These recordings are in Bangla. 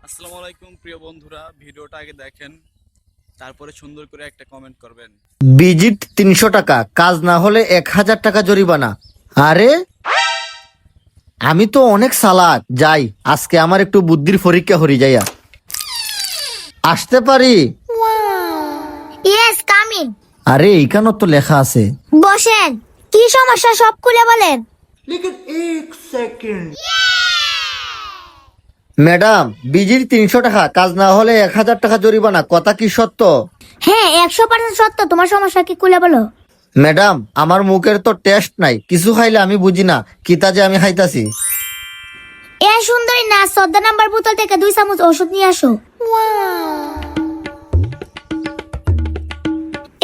আসসালামু আলাইকুম প্রিয় বন্ধুরা, ভিডিওটা আগে দেখেন, তারপরে সুন্দর করে একটা কমেন্ট করবেন। ভিজিট 300 টাকা, কাজ না হলে 1000 টাকা জরিমানা। আরে আমি তো অনেক চালাক, যাই আজকে আমার একটু বুদ্ধির পরীক্ষা হরি যাইয়া। আসতে পারি? Yes, come in. আরে এইখানে তো লেখা আছে। বসেন। কি সমস্যা সব খুলে বলেন। ম্যাডাম, ভিজিট 300 টাকা, কাজ না হলে 1000 টাকা জরিমানা, কথা কি সত্য? হ্যাঁ, 100% সত্য। তোমার সমস্যা কি খুলে বলো। ম্যাডাম, আমার মুখের তো টেস্ট নাই, কিছু খাইলে আমি বুঝি না কিতা যে আমি খাইতাছি। এ সুন্দরী না, 14 নাম্বার বোতল থেকে 2 চামচ ওষুধ নিয়ে আসো।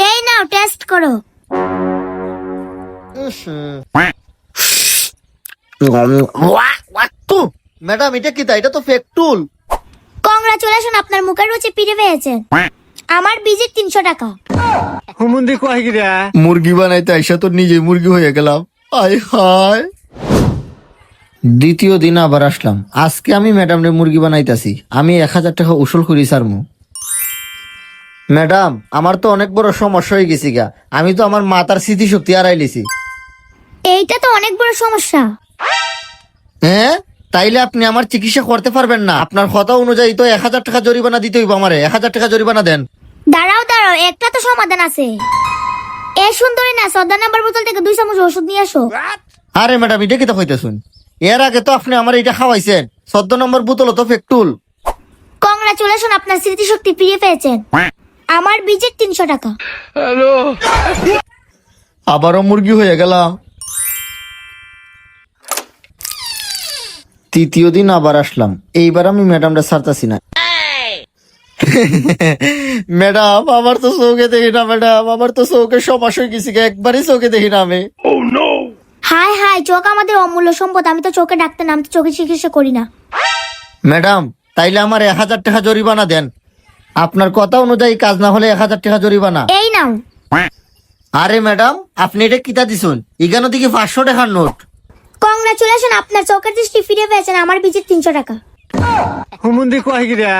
এই নাও, টেস্ট করো। ম্যাডাম, এটা কিতা? এটা তো ফেকটুল। কংগ্রাচুলেশন, আপনার মুখের রুচি ফিরে পেয়েছেন। আমার ভিজিট 300 টাকা। মুরগি বানাইতে আইসা তো নিজে মুরগি হয়ে গেলাম। আয় হায়। দ্বিতীয় দিন আবার আসলাম। আজকে আমি ম্যাডাম রে মুরগি বানাইতাছি। আমি 1000 টাকা উসুল করি সারমু। ম্যাডাম, আমার তো অনেক বড় সমস্যা হয়ে গেছি গা। আমি তো আমার মাতার স্মৃতিশক্তি হারাইলিছি। এইটা তো অনেক বড় সমস্যা। হ্যাঁ, তাইলে আপনি আমার চিকিৎসা করতে পারবেন না? আপনার কথা অনুযায়ী তো 1000 টাকা জরিমানা দিতে হইব আমারে। 1000 টাকা জরিমানা দেন। দাঁড়াও দাঁড়াও, একটা তো সমাধান আছে। এ সুন্দরী না, 14 নাম্বার বোতল থেকে 2 চামচ ওষুধ নিয়ে আসো। আরে ম্যাডাম, এটা কিতা কইতেছুন? এর আগে তো আপনি আমার এটা খাওয়াইছেন। 14 নম্বর বোতল তো ফেকটুল। কংগ্রাচুলেশন, আপনার স্মৃতিশক্তি ফিরে পেয়েছেন। আমার ভিজিট 300 টাকা। আবারও মুরগি হয়ে গেলাম। তৃতীয় দিন আবার আসলাম। এইবার আমি ম্যাডামটা ছাড়তাছি না। ম্যাডাম, আমার তো চোখে দেখি না। ম্যাডাম, আমার তো চোখে সমস্যা হয়ে গেছি, একবারই চোখে দেখি না আমি। হাই হাই, চোখ আমাদের অমূল্য সম্পদ। আমি তো চোখে ডাক্তার না, আমি তো চোখে চিকিৎসা করি না। ম্যাডাম, তাইলে আমার 1000 টাকা জরিমানা দেন। আপনার কথা অনুযায়ী কাজ না হলে 1000 টাকা জরিমানা। এই নাও। আরে ম্যাডাম, আপনি এটা কিতা দিছুন? এখানে দিকে 500 টাকার নোট। কংগ্রাচুলেশন, আপনার চোখের দৃষ্টি ফিরে পেয়েছেন। আমার ভিজিট 300 টাকা। হুমুন্দি কয় গিরা